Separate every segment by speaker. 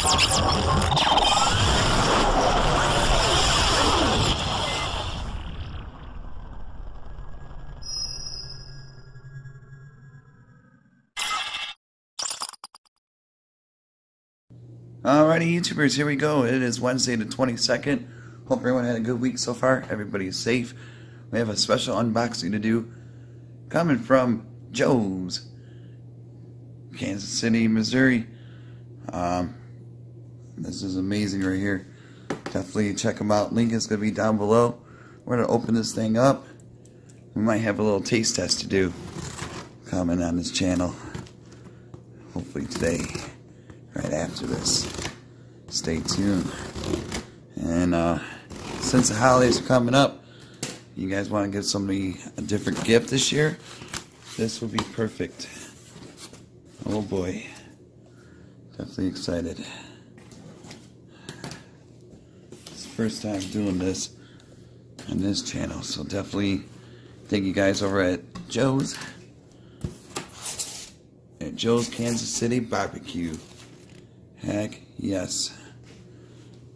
Speaker 1: Alrighty, YouTubers, here we go. It is Wednesday the 22nd. Hope everyone had a good week so far. Everybody is safe. We have a special unboxing to do. Coming from Joe's, Kansas City, Missouri. This is amazing right here. Definitely check them out. Link is going to be down below. We're going to open this thing up. We might have a little taste test to do coming on this channel. Hopefully today. Right after this. Stay tuned. And since the holidays are coming up, you guys want to give somebody a different gift this year, this would be perfect. Oh boy. Definitely excited. It's the first time doing this on this channel, so definitely thank you guys over at Joe's. At Joe's Kansas City BBQ. Heck yes.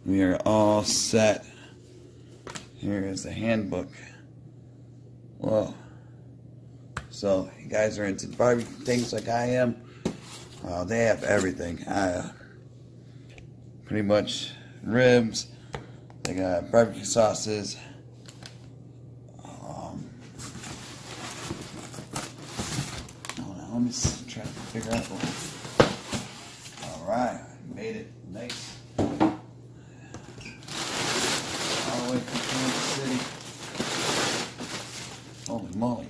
Speaker 1: We are all set. Here is the handbook. Whoa. So, you guys are into barbecue things like I am. They have everything. Pretty much ribs. They got barbecue sauces. Let me try to figure out. Alright. Made it nice. All the way from Kansas City. Holy moly.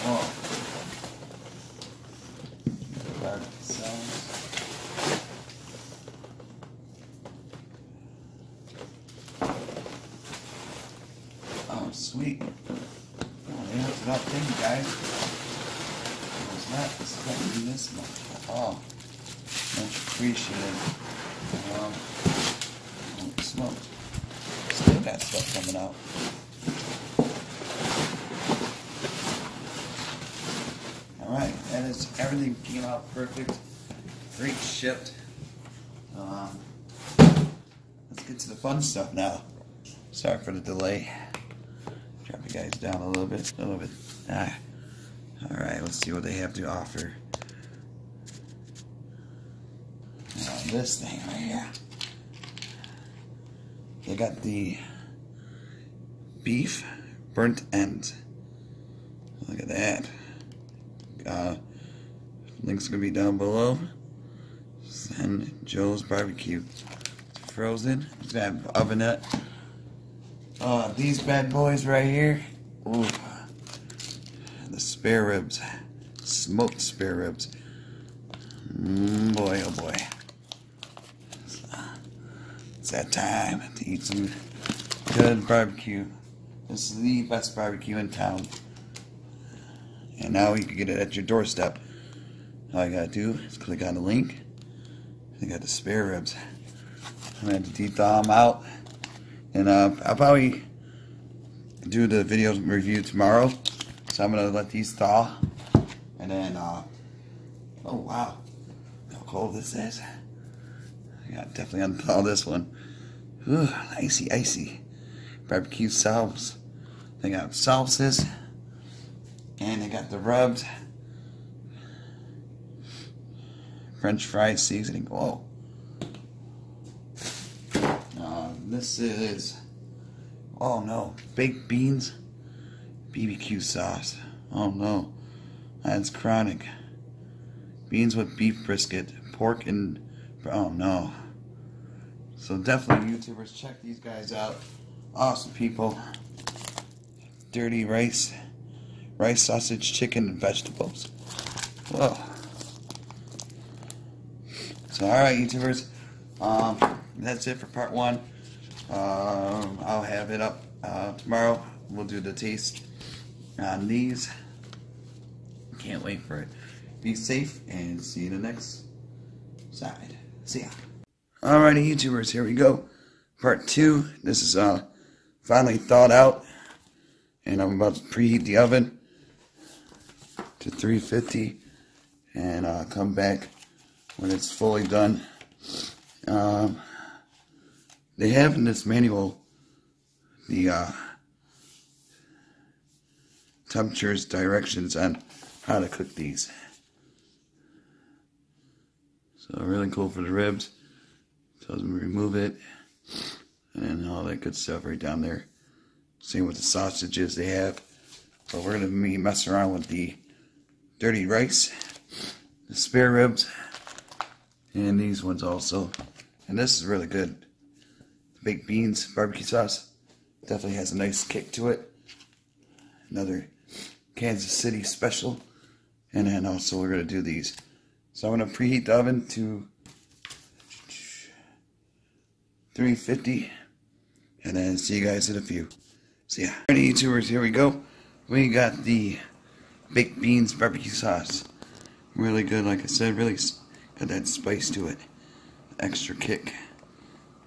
Speaker 1: Whoa. Oh, sweet. It's not thing, guys. It's not expecting this much. Oh, much appreciated. Holy smoke. Still got stuff coming out. Alright, that is everything came out perfect. Great shipped. Let's get to the fun stuff now. Sorry for the delay. Drop you guys down a little bit. Alright, let's see what they have to offer. Now, this thing right here. They got the beef burnt ends. Look at that. Link's gonna be down below. And Joe's barbecue. It's frozen. It's got an ovenette. These bad boys right here. Ooh. The spare ribs. Smoked spare ribs. Boy, oh boy. It's that time to eat some good barbecue. This is the best barbecue in town. And now you can get it at your doorstep. All you gotta do is click on the link. They got the spare ribs. I'm gonna have to de-thaw them out. And I'll probably do the video review tomorrow. So I'm gonna let these thaw. And then, oh wow, how cold this is. I got definitely unthaw this one. Ooh, icy, icy. Barbecue sauce. They got sauces. And they got the rubs. French fries seasoning. Whoa. This is, oh no, baked beans, BBQ sauce. Oh no, that's chronic. Beans with beef brisket, pork and, oh no. So definitely YouTubers, check these guys out. Awesome people. Dirty rice, sausage, chicken, and vegetables. Whoa. So alright YouTubers, that's it for part 1. I'll have it up tomorrow. We'll do the taste on these. Can't wait for it. Be safe and see you in the next side. See ya. Alrighty YouTubers, here we go. Part 2. This is finally thawed out. And I'm about to preheat the oven. to 350, and come back when it's fully done. They have in this manual the temperatures, directions on how to cook these. So really cool for the ribs. Tells me remove it and all that good stuff right down there. Same with the sausages they have. But we're gonna be messing around with the dirty rice, the spare ribs, and these ones also. And this is really good. Baked beans, barbecue sauce, definitely has a nice kick to it. Another Kansas City special. And then also we're gonna do these. So I'm gonna preheat the oven to 350, and then see you guys in a few. See ya. Alright, YouTubers, here we go. We got the baked beans barbecue sauce. Really good, like I said, really got that spice to it. Extra kick.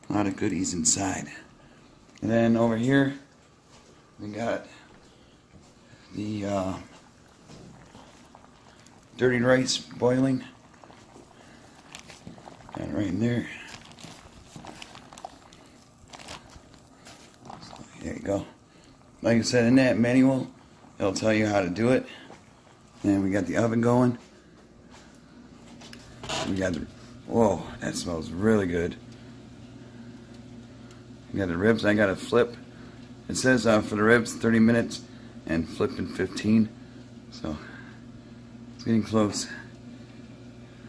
Speaker 1: A lot of goodies inside. And then over here, we got the dirty rice boiling. Got it right in there. There you go. Like I said, in that manual, it'll tell you how to do it. And we got the oven going. We got the, whoa, that smells really good. We got the ribs. I got to flip. It says for the ribs 30 minutes and flip in 15. So it's getting close.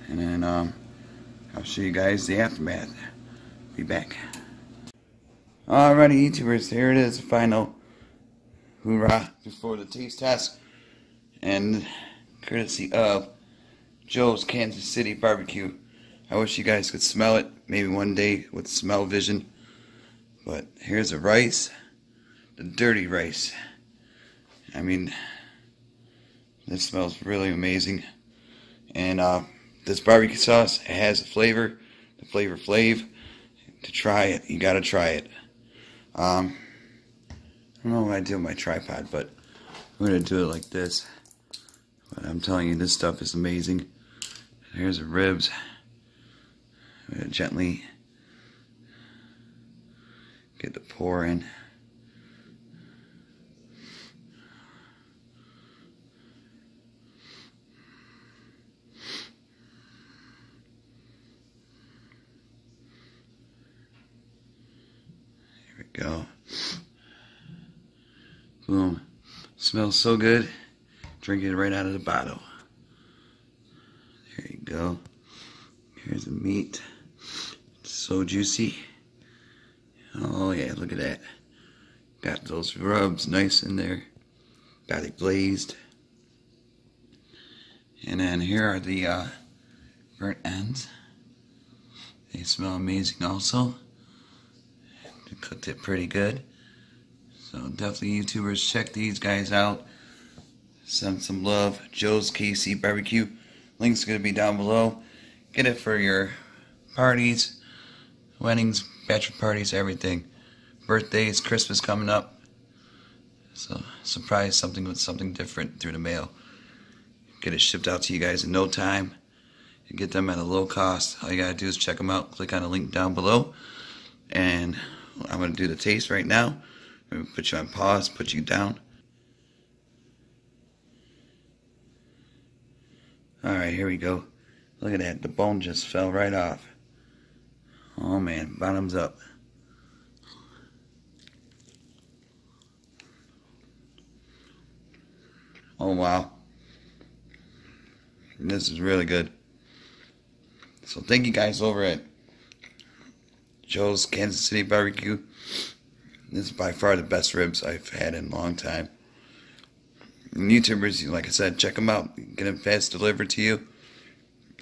Speaker 1: And then I'll show you guys the aftermath. Be back. Alrighty, YouTubers, here it is, the final hoorah before the taste test, and courtesy of Joe's Kansas City Barbecue. I wish you guys could smell it, maybe one day with smell vision. But here's the rice, the dirty rice. I mean, this smells really amazing. And this barbecue sauce, it has a flavor, the Flavor Flav. To try it, you gotta try it. I don't know what I do with my tripod, but I'm gonna do it like this. But I'm telling you, this stuff is amazing. Here's the ribs. I'm gonna gently get the pour in. Go. Boom. Smells so good. Drink it right out of the bottle. There you go. Here's the meat. It's so juicy. Oh yeah, look at that. Got those rubs nice in there. Got it glazed. And then here are the burnt ends. They smell amazing also. Cooked it pretty good. So definitely, YouTubers, check these guys out. Send some love. Joe's KC Barbecue. Link's going to be down below. Get it for your parties, weddings, bachelor parties, everything. Birthdays, Christmas coming up. So surprise something with something different through the mail. Get it shipped out to you guys in no time. And get them at a low cost. All you got to do is check them out. Click on the link down below. And I'm going to do the taste right now. I'm going to put you on pause, put you down. Alright, here we go. Look at that. The bone just fell right off. Oh man, bottoms up. Oh wow. This is really good. So thank you guys over at Joe's Kansas City Barbecue. This is by far the best ribs I've had in a long time. And YouTubers, like I said, check them out. Get them fast delivered to you.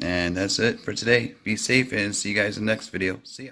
Speaker 1: And that's it for today. Be safe and see you guys in the next video. See ya.